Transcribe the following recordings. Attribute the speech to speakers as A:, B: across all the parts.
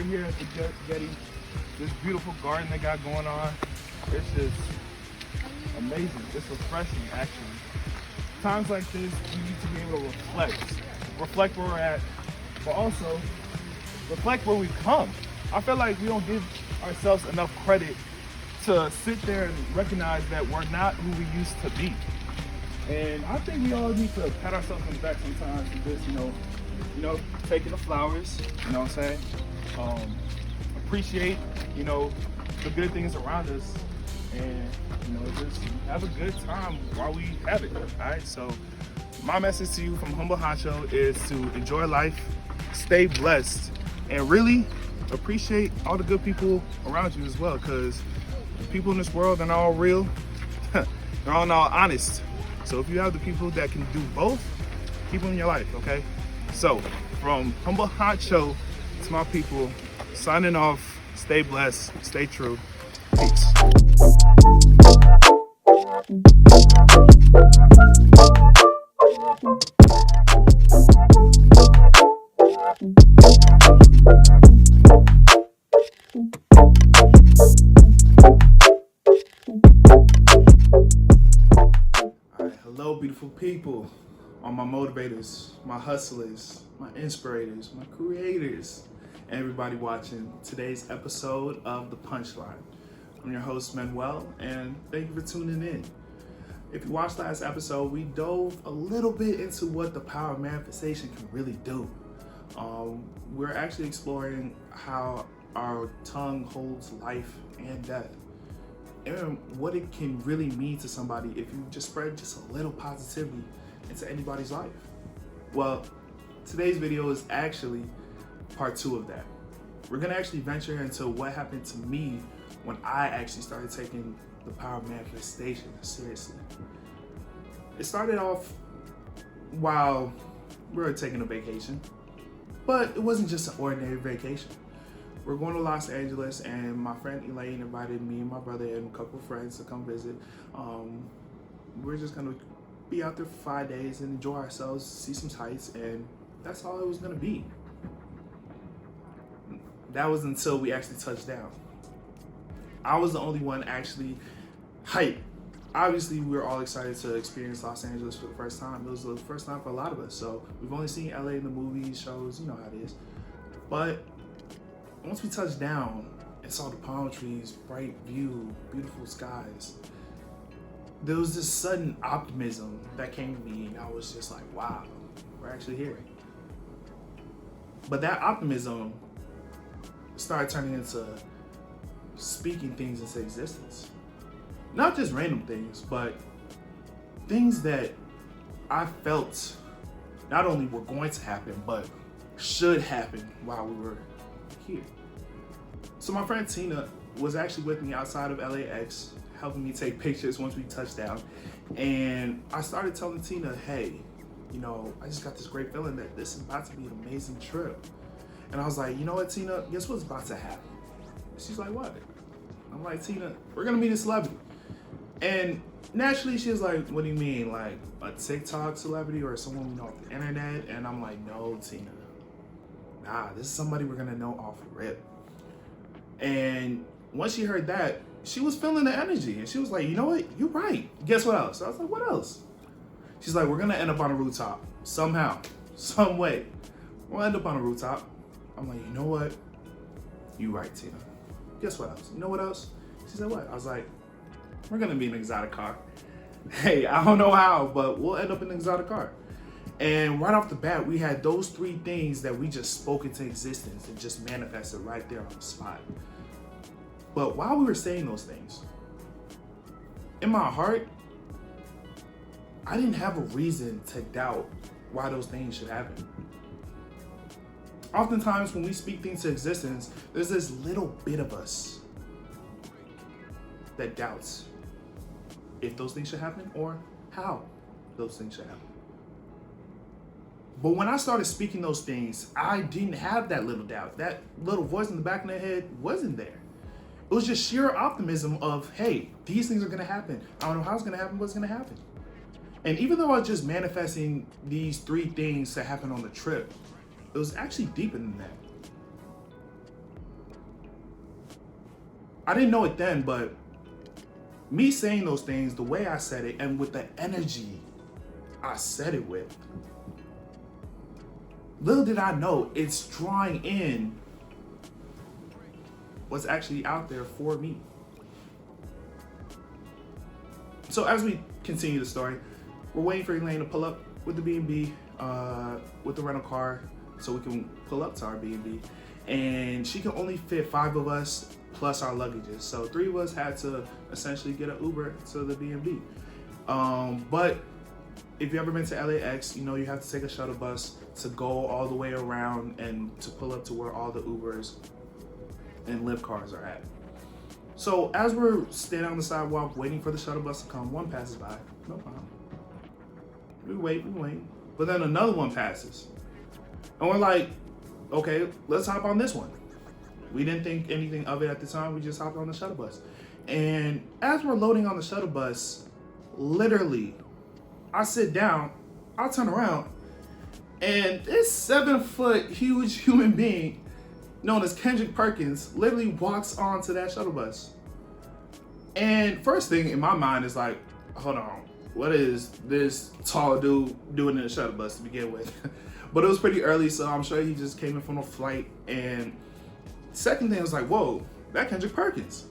A: here at the Getty. This beautiful garden they got going on. It's just amazing. It's refreshing, actually. Times like this, we need to be able to reflect where we're at, but also reflect where we've come. I feel like we don't give ourselves enough credit to sit there and recognize that we're not who we used to be. And I think we all need to pat ourselves on the back sometimes and just, taking the flowers, you know what I'm saying? Appreciate, the good things around us and, just have a good time while we have it, all right? So my message to you from Humble Huncho is to enjoy life, stay blessed, and really appreciate all the good people around you as well, because the people in this world are not all real, they're all not honest. So if you have the people that can do both, keep them in your life, okay? So from Humble Huncho to my people, signing off, stay blessed, stay true, peace. Hello, beautiful people, all my motivators, my hustlers, my inspirators, my creators, and everybody watching today's episode of the P.u.n.c.h Line. I'm your host, Manuel, and thank you for tuning in. If you watched last episode, we dove a little bit into what the power of manifestation can really do. We're actually exploring how our tongue holds life and death, and what it can really mean to somebody if you just spread just a little positivity into anybody's life. Well, today's video is actually part 2 of that. We're gonna actually venture into what happened to me when I actually started taking the power of manifestation seriously. It started off while we were taking a vacation, but it wasn't just an ordinary vacation. We're going to Los Angeles, and my friend Elaine invited me and my brother and a couple of friends to come visit. We're just gonna be out there for 5 days and enjoy ourselves, see some sights, and that's all it was gonna be. That was until we actually touched down. I was the only one actually hyped. Obviously, we were all excited to experience Los Angeles for the first time. It was the first time for a lot of us. So we've only seen LA in the movies, shows, you know how it is. But once we touched down and saw the palm trees, bright view, beautiful skies, there was this sudden optimism that came to me, and I was just like, wow, we're actually here. But that optimism started turning into speaking things into existence. Not just random things, but things that I felt not only were going to happen, but should happen while we were here. So my friend Tina was actually with me outside of LAX, helping me take pictures once we touched down. And I started telling Tina, hey, I just got this great feeling that this is about to be an amazing trip. And I was like, you know what, Tina, guess what's about to happen? She's like, what? I'm like, Tina, we're gonna meet a celebrity. And naturally she was like, what do you mean? Like a TikTok celebrity or someone we know off the internet? And I'm like, no, Tina. Nah, this is somebody we're gonna know off rip. And once she heard that, she was feeling the energy, and she was like, you know what, you're right. Guess what else? I was like, what else? She's like, we're gonna end up on a rooftop somehow, some way. We'll end up on a rooftop. I'm like, you know what, you right, Tina. Guess what else? You know what else? She said, what? I was like, we're gonna be in an exotic car. Hey, I don't know how, but we'll end up in an exotic car. And right off the bat, we had those 3 things that we just spoke into existence and just manifested right there on the spot. But while we were saying those things, in my heart, I didn't have a reason to doubt why those things should happen. Oftentimes when we speak things to existence, there's this little bit of us that doubts if those things should happen or how those things should happen. But when I started speaking those things, I didn't have that little doubt. That little voice in the back of my head wasn't there. It was just sheer optimism of, hey, these things are gonna happen. I don't know how it's gonna happen, but it's gonna happen. And even though I was just manifesting these 3 things to happen on the trip, it was actually deeper than that. I didn't know it then, but me saying those things, the way I said it, and with the energy I said it with, little did I know it's drawing in what's actually out there for me. So as we continue the story, we're waiting for Elaine to pull up with the B&B, with the rental car, so we can pull up to our B&B. And she can only fit 5 of us plus our luggages. So 3 of us had to essentially get an Uber to the B&B. But if you've ever been to LAX, you know you have to take a shuttle bus to go all the way around and to pull up to where all the Ubers and Lyft cars are at. So as we're standing on the sidewalk waiting for the shuttle bus to come, one passes by, no problem. We wait. But then another one passes. And we're like, okay, let's hop on this one. We didn't think anything of it at the time, we just hopped on the shuttle bus. And as we're loading on the shuttle bus, literally, I sit down, I turn around, and this 7-foot huge human being known as Kendrick Perkins literally walks onto that shuttle bus. And first thing in my mind is like, hold on, what is this tall dude doing in the shuttle bus to begin with? But it was pretty early, so I'm sure he just came in from a flight. And second thing was like, whoa, that Kendrick Perkins.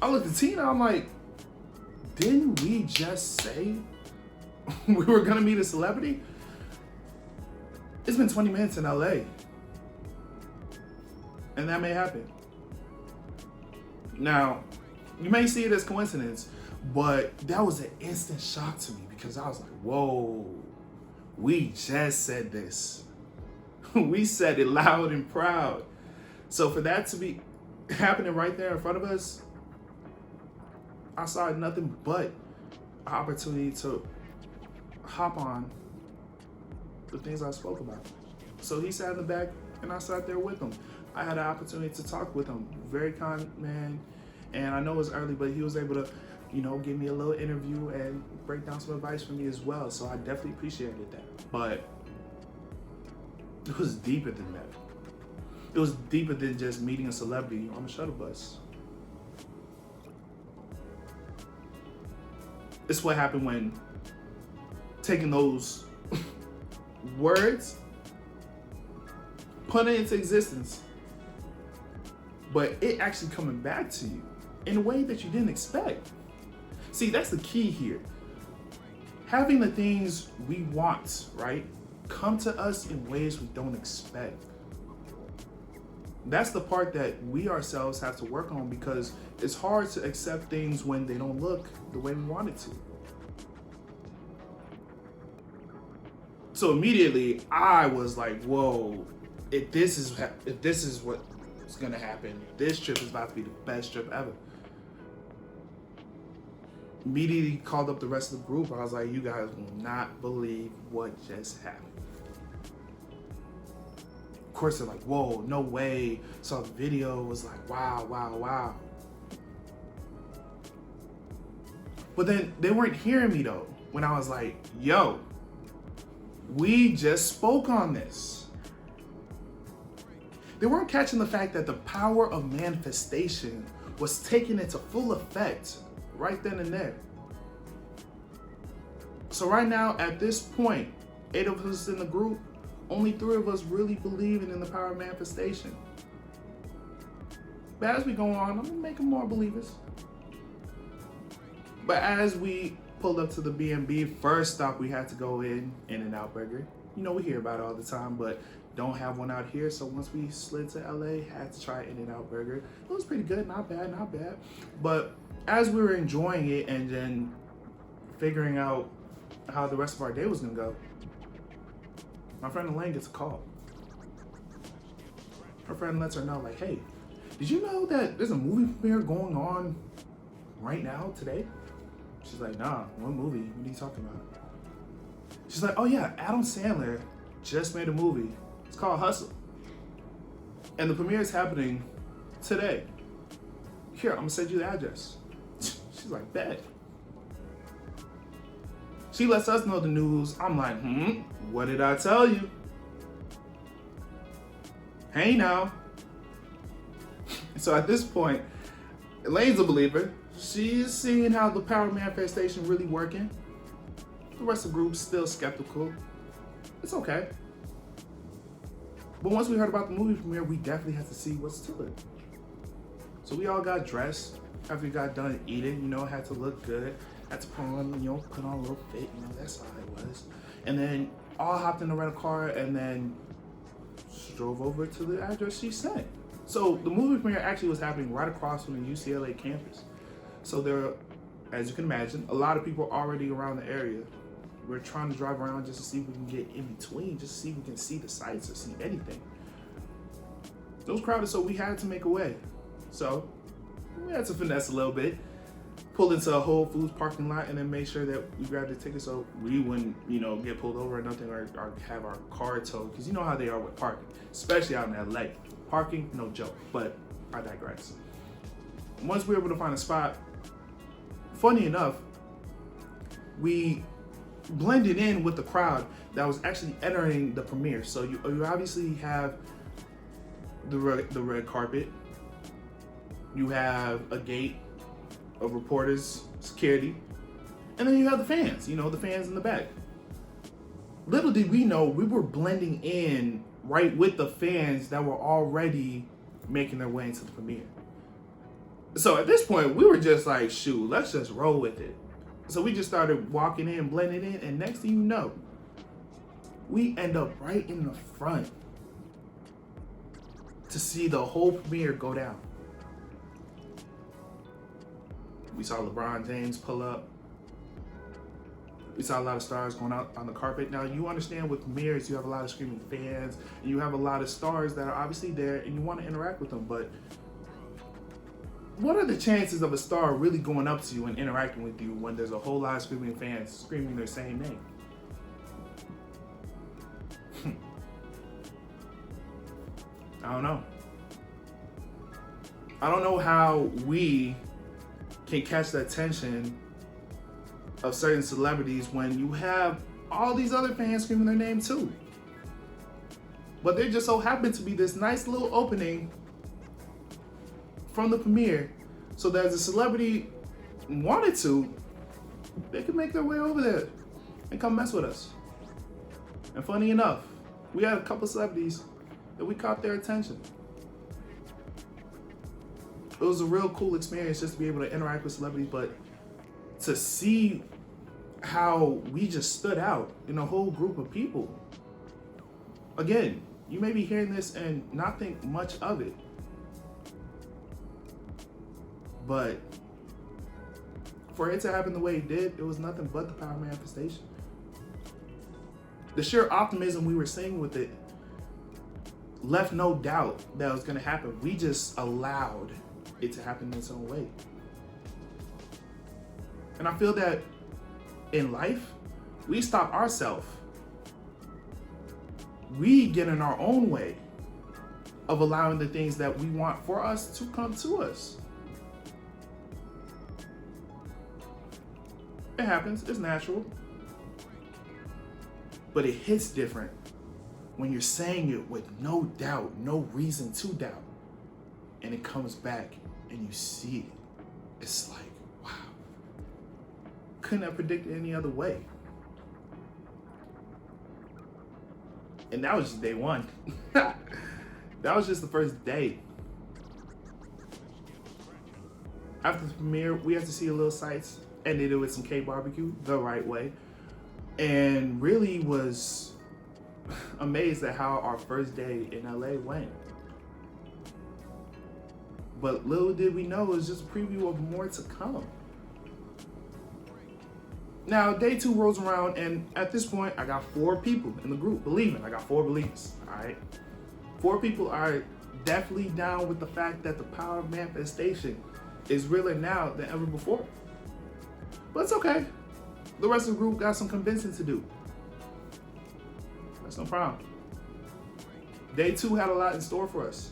A: I looked at Tina, I'm like, didn't we just say we were gonna meet a celebrity? It's been 20 minutes in LA. And that may happen. Now, you may see it as coincidence, but that was an instant shock to me because I was like, whoa, we just said this. We said it loud and proud. So for that to be happening right there in front of us, I saw nothing but an opportunity to hop on the things I spoke about. So he sat in the back and I sat there with him. I had an opportunity to talk with him. Very kind man. And I know it was early, but he was able to, you know, give me a little interview and break down some advice for me as well. So I definitely appreciated that. But it was deeper than that. It was deeper than just meeting a celebrity on a shuttle bus. It's what happened when taking those words, putting it into existence, but it actually coming back to you in a way that you didn't expect. See, that's the key here. Having the things we want, right, come to us in ways we don't expect. That's the part that we ourselves have to work on because it's hard to accept things when they don't look the way we want it to. So immediately I was like, whoa, if this is what's gonna happen, this trip is about to be the best trip ever. Immediately called up the rest of the group. I was like, you guys will not believe what just happened. Of course they're like, whoa, no way. Saw the video, was like, wow. But then they weren't hearing me though, when I was like, yo, we just spoke on this. They weren't catching the fact that the power of manifestation was taking into full effect right then and there. So right now, at this point, 8 of us in the group, only 3 of us really believing in the power of manifestation. But as we go on, I'm gonna make them more believers. But as we pulled up to the B&B, first stop we had to go In-N-Out Burger. You know, we hear about it all the time, but don't have one out here. So once we slid to LA, had to try In-N-Out Burger. It was pretty good, not bad. But as we were enjoying it and then figuring out how the rest of our day was gonna go, my friend Elaine gets a call. Her friend lets her know, like, hey, did you know that there's a movie premiere going on right now, today? She's like, nah, what movie? What are you talking about? She's like, oh yeah, Adam Sandler just made a movie. It's called Hustle. And the premiere is happening today. Here, I'm gonna send you the address. She's like, bet. She lets us know the news. I'm like, what did I tell you? Hey now. So at this point, Elaine's a believer. She's seeing how the power manifestation really working. The rest of the group's still skeptical. It's okay. But once we heard about the movie premiere, we definitely had to see what's to it. So we all got dressed after we got done eating, had to look good. Had to put on a little fit, that's how it was. And then all hopped in the rental car and then drove over to the address she sent. So the movie premiere actually was happening right across from the UCLA campus. So there, as you can imagine, a lot of people already around the area. We're trying to drive around just to see if we can get in between, just to see if we can see the sights or see anything. It was crowded, so we had to make a way. So we had to finesse a little bit, pulled into a Whole Foods parking lot, and then made sure that we grabbed the ticket so we wouldn't, get pulled over or nothing, or have our car towed. Because you know how they are with parking, especially out in LA. Parking, no joke, but I digress. Once we were able to find a spot, funny enough, we blended in with the crowd that was actually entering the premiere. So you obviously have the red carpet. You have a gate of reporters, security, and then you have the fans, the fans in the back. Little did we know we were blending in right with the fans that were already making their way into the premiere. So at this point, we were just like, shoot, let's just roll with it. So we just started walking in, blending in, and next thing you know, we end up right in the front to see the whole premiere go down. We saw LeBron James pull up. We saw a lot of stars going out on the carpet. Now, you understand with premieres, you have a lot of screaming fans, and you have a lot of stars that are obviously there, and you want to interact with them, but what are the chances of a star really going up to you and interacting with you when there's a whole lot of screaming fans screaming their same name? I don't know. I don't know how we can catch the attention of certain celebrities when you have all these other fans screaming their name too. But there just so happened to be this nice little opening from the premiere, so that as a celebrity wanted to, they could make their way over there and come mess with us. And funny enough, we had a couple celebrities that we caught their attention. It was a real cool experience just to be able to interact with celebrities, but to see how we just stood out in a whole group of people. Again, you may be hearing this and not think much of it, but for it to happen the way it did, it was nothing but the power manifestation. The sheer optimism we were seeing with it left no doubt that it was going to happen. We just allowed it to happen in its own way. And I feel that in life, we stop ourselves. We get in our own way of allowing the things that we want for us to come to us. It happens, it's natural. But it hits different when you're saying it with no doubt, no reason to doubt. And it comes back and you see it. It's like, wow. Couldn't have predicted any other way. And that was just day one. That was just the first day. After the premiere, we had to see a little sights. Ended it with some K-barbecue the right way, and really was amazed at how our first day in LA went. But little did we know, it was just a preview of more to come. Now, day 2 rolls around, and at this point, I got 4 people in the group believing. I got 4 believers, all right? 4 people are definitely down with the fact that the power of manifestation is realer now than ever before. But it's okay. The rest of the group got some convincing to do. That's no problem. Day 2 had a lot in store for us.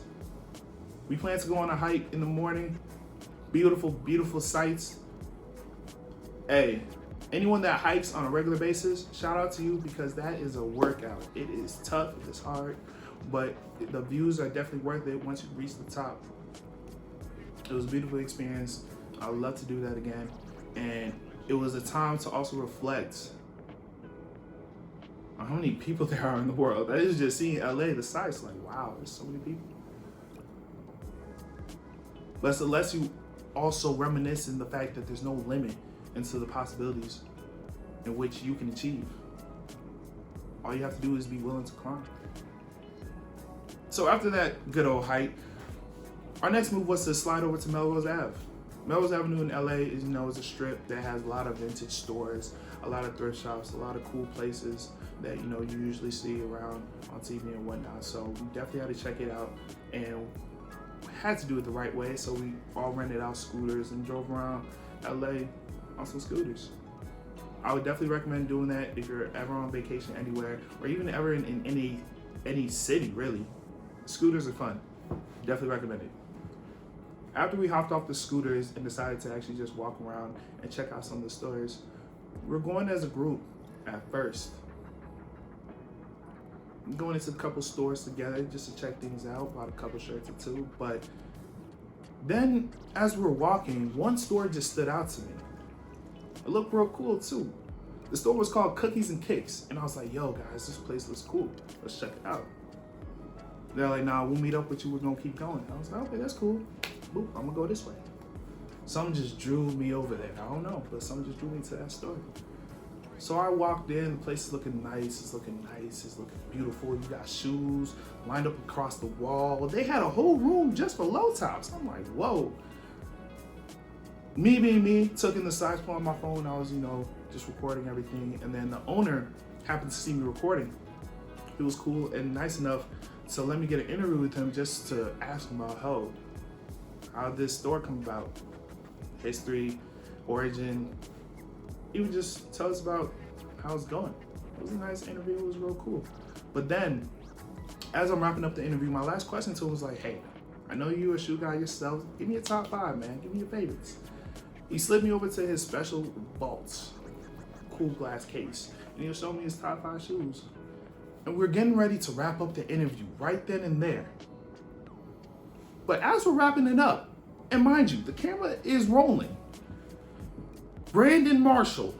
A: We plan to go on a hike in the morning. Beautiful, beautiful sights. Hey, anyone that hikes on a regular basis, shout out to you, because that is a workout. It is tough, it is hard, but the views are definitely worth it once you reach the top. It was a beautiful experience. I would love to do that again. And it was a time to also reflect on how many people there are in the world. That is just seeing LA, the sights, like, wow, there's so many people. But it lets you also reminisce in the fact that there's no limit into the possibilities in which you can achieve. All you have to do is be willing to climb. So after that good old hike, our next move was to slide over to Melrose Ave. Melrose Avenue in LA is, is a strip that has a lot of vintage stores, a lot of thrift shops, a lot of cool places that you usually see around on TV and whatnot. So we definitely had to check it out, and had to do it the right way. So we all rented out scooters and drove around LA on some scooters. I would definitely recommend doing that if you're ever on vacation anywhere, or even ever in any city, really. Scooters are fun. Definitely recommend it. After we hopped off the scooters and decided to actually just walk around and check out some of the stores, we're going as a group at first. Going into a couple stores together just to check things out, bought a couple shirts or two. But then as we were walking, one store just stood out to me. It looked real cool too. The store was called Cookies and Kicks, and I was like, yo guys, this place looks cool. Let's check it out. They're like, nah, we'll meet up with you, we're gonna keep going. I was like, okay, that's cool. Boop, I'm gonna go this way. Something just drew me over there. I don't know, but something just drew me to that store. So I walked in, the place is looking nice, it's looking beautiful. You got shoes lined up across the wall. They had a whole room just for low tops. I'm like, whoa. Me being me, took in the size on my phone. I was, just recording everything. And then the owner happened to see me recording. He was cool and nice enough to let me get an interview with him just to ask him about how did this store come about, history, origin. He would just tell us about how it's going. It was a nice interview, it was real cool. But then, as I'm wrapping up the interview, my last question to him was like, hey, I know you're a shoe guy yourself. Give me a top 5, man. Give me your favorites. He slid me over to his special vaults, cool glass case, and he was showing me his top 5 shoes. And we're getting ready to wrap up the interview right then and there. But as we're wrapping it up, and mind you, the camera is rolling, Brandon Marshall,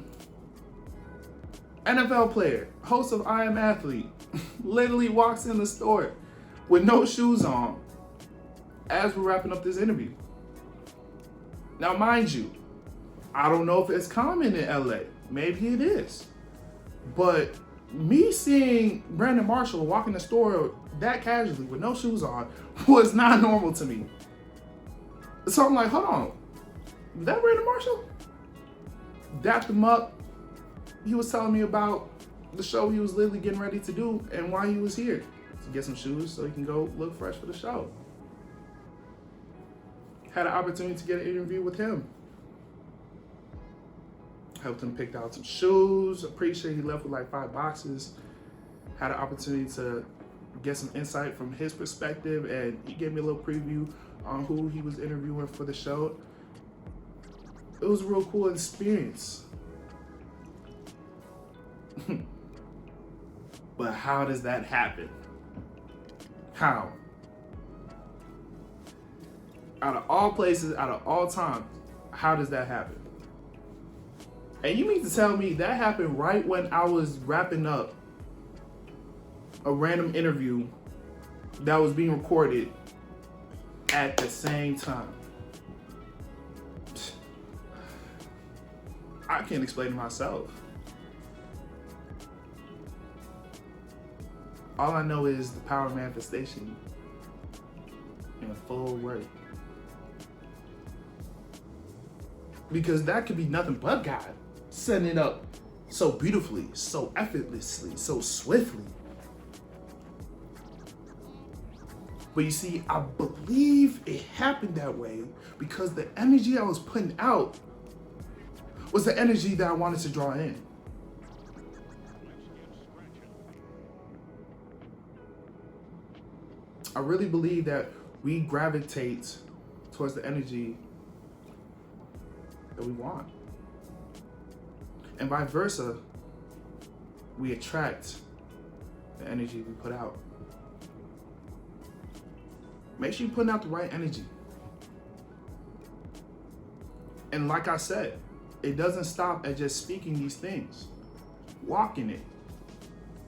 A: NFL player, host of I Am Athlete, literally walks in the store with no shoes on as we're wrapping up this interview. Now, mind you, I don't know if it's common in LA. Maybe it is. But me seeing Brandon Marshall walk in the store that casually with no shoes on was not normal to me. So I'm like, hold on, is that Brandon Marshall? Dapped him up. He was telling me about the show he was literally getting ready to do and why he was here, to get some shoes so he can go look fresh for the show. Had an opportunity to get an interview with him. Helped him pick out some shoes. I'm pretty sure he left with like 5 boxes. Had an opportunity to get some insight from his perspective, and he gave me a little preview on who he was interviewing for the show. It was a real cool experience. But how does that happen? How? Out of all places, out of all time, how does that happen? And you mean to tell me that happened right when I was wrapping up a random interview that was being recorded at the same time? I can't explain it myself. All I know is the power of manifestation in full work. Because that could be nothing but God setting it up so beautifully, so effortlessly, so swiftly. But you see, I believe it happened that way because the energy I was putting out was the energy that I wanted to draw in. I really believe that we gravitate towards the energy that we want. And vice versa, we attract the energy we put out. Make sure you're putting out the right energy. And like I said, it doesn't stop at just speaking these things. Walk in it.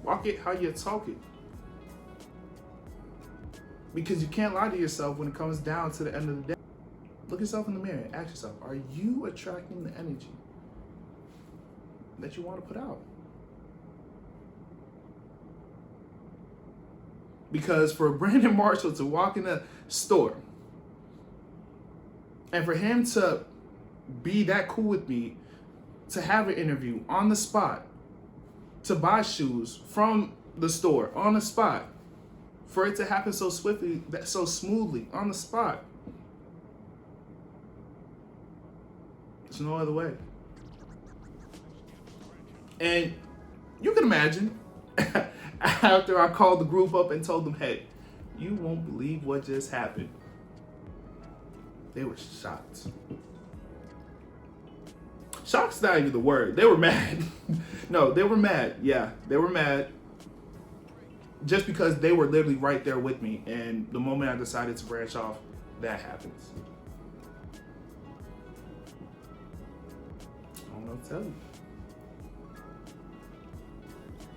A: Walk it how you talk it. Because you can't lie to yourself when it comes down to the end of the day. Look yourself in the mirror and ask yourself, are you attracting the energy that you want to put out? Because for Brandon Marshall to walk in a store and for him to be that cool with me, to have an interview on the spot, to buy shoes from the store on the spot, for it to happen so swiftly, so smoothly on the spot, there's no other way. And you can imagine, after I called the group up and told them, hey, you won't believe what just happened. They were shocked. Shocked's not even the word. They were mad. No, they were mad. Yeah, they were mad. Just because they were literally right there with me. And the moment I decided to branch off, that happens. I don't know what to tell you.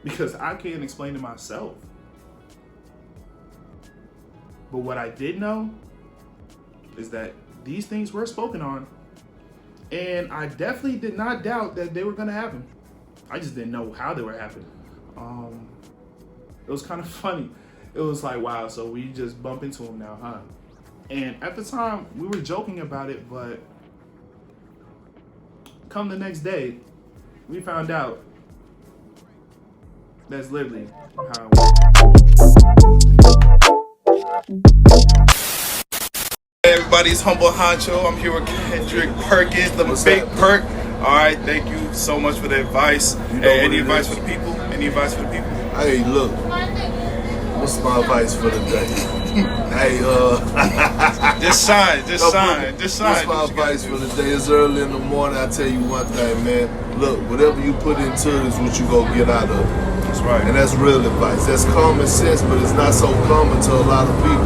A: Because I can't explain it myself. But what I did know is that these things were spoken on. And I definitely did not doubt that they were going to happen. I just didn't know how they were happening. It was kind of funny. It was like, wow, so we just bump into him now, huh? And at the time, we were joking about it, but come the next day, we found out that's literally how it works. Hey everybody, it's Humble Huncho. I'm here with Kendrick Perkins, the Big Perk. All right, thank you so much for the advice. Hey, any advice for the people? Any advice for the people?
B: Hey, look, what's my advice for the day? Hey,
A: just shine.
B: What's my advice for the day? It's early in the morning. I tell you one thing, man. Look, whatever you put into it is what you gonna get out of it.
A: That's right.
B: And that's real advice. That's common sense, but it's not so common to a lot of people.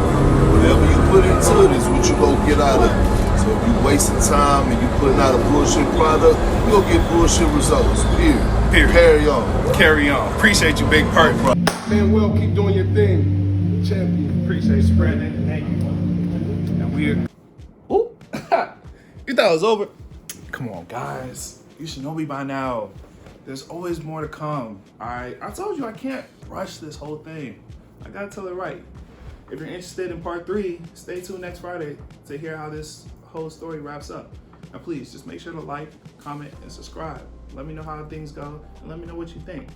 B: Whatever you put into it is what you gonna get out of it. So if you wasting time and you putting out a bullshit product, you gonna get bullshit results. Period. Carry on. Appreciate you, Big Perk.
C: Man, well, keep doing your thing. Champion.
A: Appreciate you, Brandon. Thank you. And we're... Ooh. You thought it was over? Come on, guys. You should know me by now. There's always more to come. All right? I told you I can't rush this whole thing. I gotta tell it right. If you're interested in part 3, stay tuned next Friday to hear how this whole story wraps up. And please, just make sure to like, comment, and subscribe. Let me know how things go, and let me know what you think.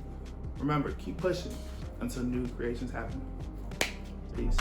A: Remember, keep pushing until new creations happen. Peace.